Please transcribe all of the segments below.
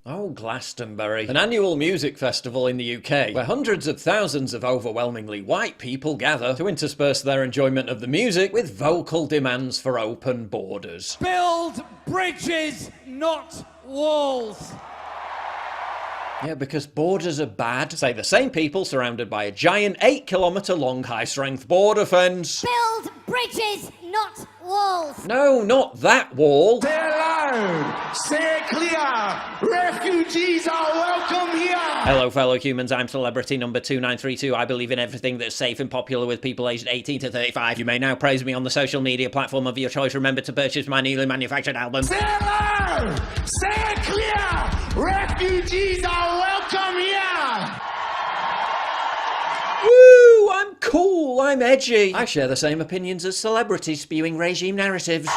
Oh, Glastonbury. An annual music festival in the UK, where hundreds of thousands of overwhelmingly white people gather to intersperse their enjoyment of the music with vocal demands for open borders. Build bridges, not walls. Yeah, because borders are bad, say the same people surrounded by a giant 8-kilometre long high-strength border fence. Build bridges, not walls. No, not that wall. Say it loud, say it clear, refugees are welcome here. Hello fellow humans, I'm celebrity number 2932. I believe in everything that's safe and popular with people aged 18 to 35. You may now praise me on the social media platform of your choice. Remember to purchase my newly manufactured album. Say it loud, say it clear, refugees are welcome here. Woo! I'm cool, I'm edgy. I share the same opinions as celebrities spewing regime narratives.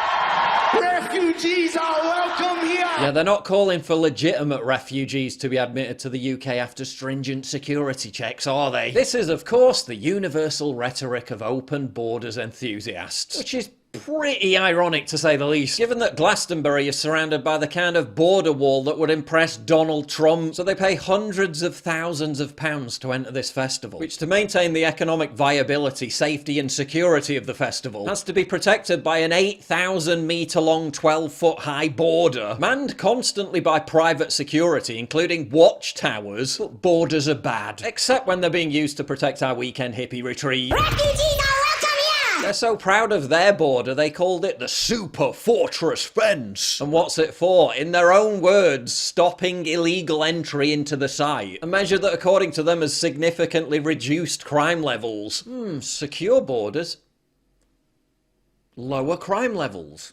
Refugees are welcome here. Yeah, they're not calling for legitimate refugees to be admitted to the UK after stringent security checks, are they? This is, of course, the universal rhetoric of open borders enthusiasts, which is pretty ironic to say the least, given that Glastonbury is surrounded by the kind of border wall that would impress Donald Trump, so they pay hundreds of thousands of pounds to enter this festival, which to maintain the economic viability, safety and security of the festival has to be protected by an 8,000 metre long 12-foot high border, manned constantly by private security, including watchtowers. But borders are bad, except when they're being used to protect our weekend hippie retreat. Refugees are welcome here. They're so proud of their border, they called it the Super Fortress Fence. And what's it for? In their own words, stopping illegal entry into the site. A measure that, according to them, has significantly reduced crime levels. Secure borders. Lower crime levels.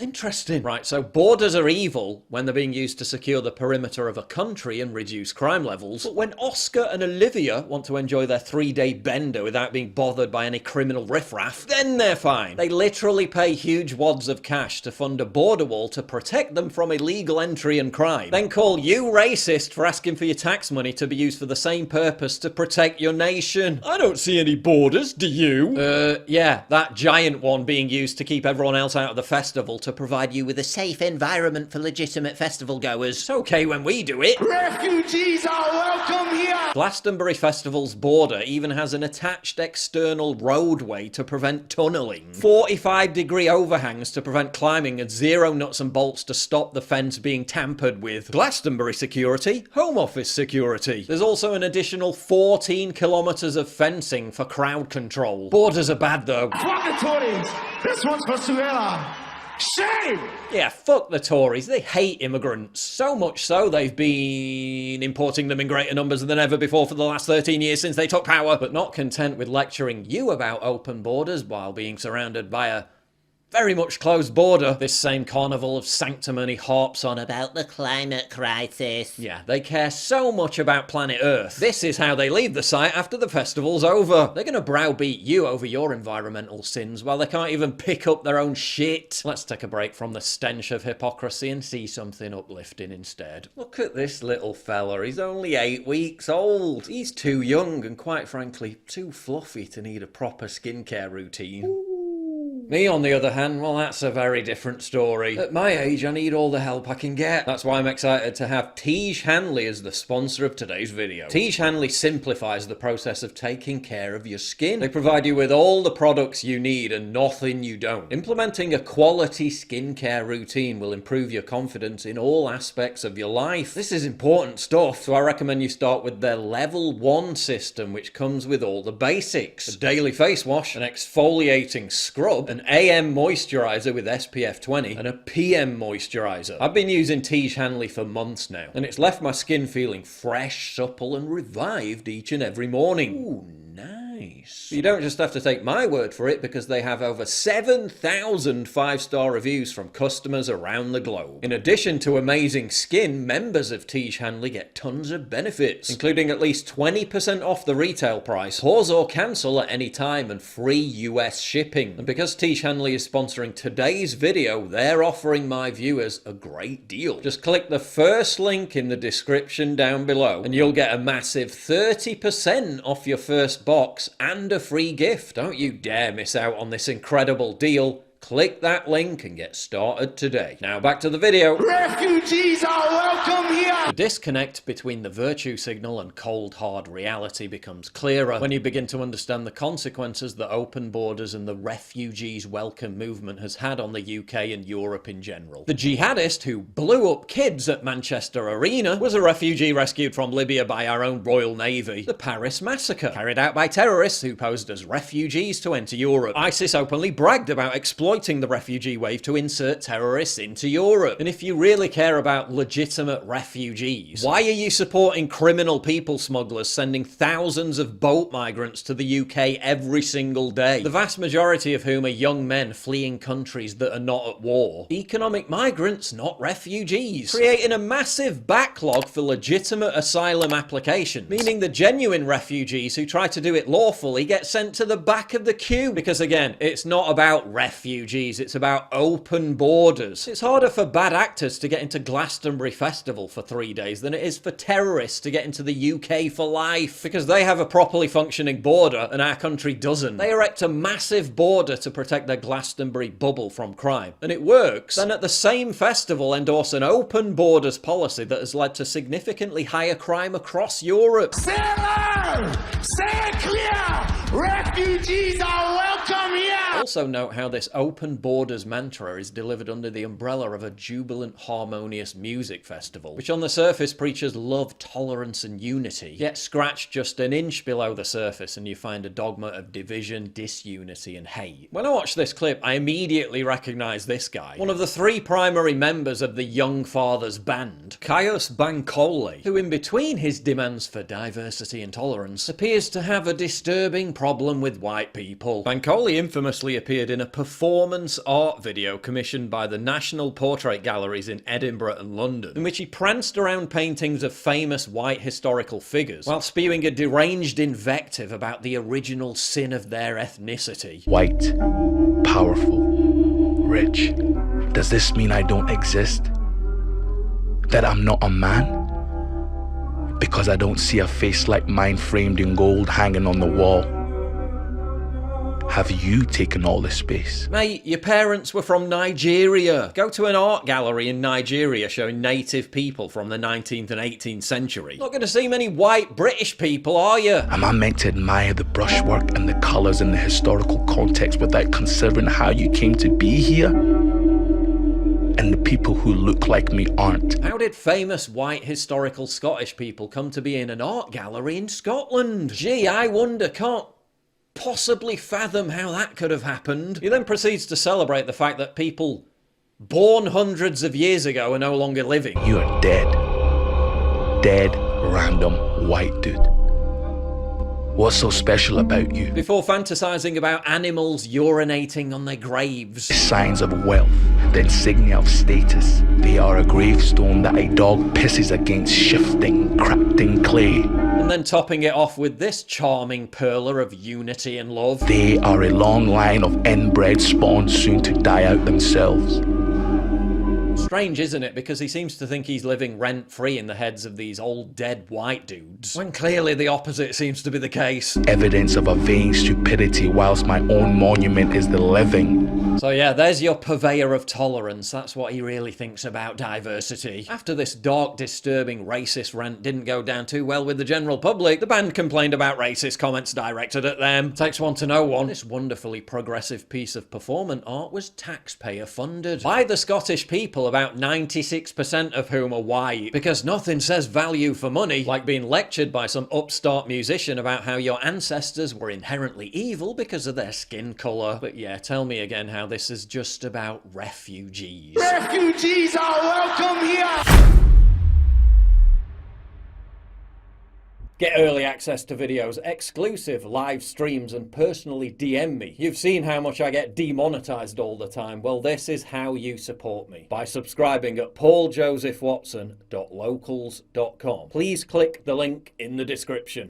Interesting. Right, so borders are evil when they're being used to secure the perimeter of a country and reduce crime levels. But when Oscar and Olivia want to enjoy their 3-day bender without being bothered by any criminal riffraff, then they're fine. They literally pay huge wads of cash to fund a border wall to protect them from illegal entry and crime. Then call you racist for asking for your tax money to be used for the same purpose to protect your nation. I don't see any borders, do you? Yeah, that giant one being used to keep everyone else out of the festival to provide you with a safe environment for legitimate festival goers. It's okay when we do it. Refugees are welcome here. Glastonbury Festival's border even has an attached external roadway to prevent tunnelling, 45-degree overhangs to prevent climbing, and 0 nuts and bolts to stop the fence being tampered with. Glastonbury security, Home Office security. There's also an additional 14 kilometres of fencing for crowd control. Borders are bad though. Fuck the Tories. This one's for Suella. Shame! Yeah, fuck the Tories. They hate immigrants. So much so they've been importing them in greater numbers than ever before for the last 13 years since they took power. But not content with lecturing you about open borders while being surrounded by a very much closed border, this same carnival of sanctimony harps on about the climate crisis. Yeah, they care so much about planet Earth. This is how they leave the site after the festival's over. They're gonna browbeat you over your environmental sins while they can't even pick up their own shit. Let's take a break from the stench of hypocrisy and see something uplifting instead. Look at this little fella, he's only 8 weeks old. He's too young and quite frankly too fluffy to need a proper skincare routine. Me, on the other hand, well, that's a very different story. At my age, I need all the help I can get. That's why I'm excited to have Tiege Hanley as the sponsor of today's video. Tiege Hanley simplifies the process of taking care of your skin. They provide you with all the products you need and nothing you don't. Implementing a quality skincare routine will improve your confidence in all aspects of your life. This is important stuff, so I recommend you start with their Level 1 system, which comes with all the basics. A daily face wash, an exfoliating scrub, an AM moisturizer with SPF 20, and a PM moisturizer. I've been using Tiege Hanley for months now, and it's left my skin feeling fresh, supple, and revived each and every morning. Ooh, nice. You don't just have to take my word for it, because they have over 7,000 5-star reviews from customers around the globe. In addition to amazing skin, members of Tiege Hanley get tons of benefits, including at least 20% off the retail price, pause or cancel at any time, and free US shipping. And because Tiege Hanley is sponsoring today's video, they're offering my viewers a great deal. Just click the first link in the description down below, and you'll get a massive 30% off your first box and a free gift. Don't you dare miss out on this incredible deal. Click that link and get started today. Now back to the video. Refugees are welcome here. The disconnect between the virtue signal and cold hard reality becomes clearer when you begin to understand the consequences that open borders and the refugees welcome movement has had on the UK and Europe in general. The jihadist who blew up kids at Manchester Arena was a refugee rescued from Libya by our own Royal Navy. The Paris massacre, carried out by terrorists who posed as refugees to enter Europe. ISIS openly bragged about exploiting the refugee wave to insert terrorists into Europe. And if you really care about legitimate refugees, why are you supporting criminal people smugglers sending thousands of boat migrants to the UK every single day? The vast majority of whom are young men fleeing countries that are not at war. Economic migrants, not refugees. Creating a massive backlog for legitimate asylum applications, meaning the genuine refugees who try to do it lawfully get sent to the back of the queue. Because again, it's not about refugees, it's about open borders. It's harder for bad actors to get into Glastonbury Festival for 3 days than it is for terrorists to get into the UK for life, because they have a properly functioning border and our country doesn't. They erect a massive border to protect their Glastonbury bubble from crime, and it works. Then at the same festival endorse an open borders policy that has led to significantly higher crime across Europe. Say loud! Say clear! Refugees are welcome here! Also note how this open borders mantra is delivered under the umbrella of a jubilant, harmonious music festival, which on the surface preaches love, tolerance and unity. Yet scratch just an inch below the surface and you find a dogma of division, disunity and hate. When I watched this clip, I immediately recognised this guy. One of the 3 primary members of the Young Fathers band, Caius Bankole, who in between his demands for diversity and tolerance, appears to have a disturbing problem with white people. Bankole infamously appeared in a performance art video commissioned by the National Portrait Galleries in Edinburgh and London, in which he pranced around paintings of famous white historical figures, while spewing a deranged invective about the original sin of their ethnicity. White, powerful, rich. Does this mean I don't exist? That I'm not a man? Because I don't see a face like mine framed in gold hanging on the wall. Have you taken all this space? Mate, your parents were from Nigeria. Go to an art gallery in Nigeria showing native people from the 19th and 18th century. Not going to see many white British people, are you? Am I meant to admire the brushwork and the colours and the historical context without considering how you came to be here? And the people who look like me aren't. How did famous white historical Scottish people come to be in an art gallery in Scotland? Gee, I wonder, can't possibly fathom how that could have happened. He then proceeds to celebrate the fact that people born hundreds of years ago are no longer living. You are dead. Dead, random, white dude. What's so special about you? Before fantasizing about animals urinating on their graves. Signs of wealth, the insignia of status. They are a gravestone that a dog pisses against shifting, crafting clay. And then topping it off with this charming perler of unity and love. They are a long line of inbred spawn soon to die out themselves. Strange, isn't it? Because he seems to think he's living rent-free in the heads of these old dead white dudes, when clearly the opposite seems to be the case. Evidence of a vain stupidity whilst my own monument is the living. So yeah, there's your purveyor of tolerance. That's what he really thinks about diversity. After this dark, disturbing, racist rant didn't go down too well with the general public, the band complained about racist comments directed at them. Takes one to know one. This wonderfully progressive piece of performance art was taxpayer funded by the Scottish people, about 96% of whom are white, because nothing says value for money like being lectured by some upstart musician about how your ancestors were inherently evil because of their skin colour. But yeah, tell me again how this is just about refugees. Refugees are welcome here! Get early access to videos, exclusive live streams, and personally DM me. You've seen how much I get demonetized all the time. Well, this is how you support me. By subscribing at pauljosephwatson.locals.com. Please click the link in the description.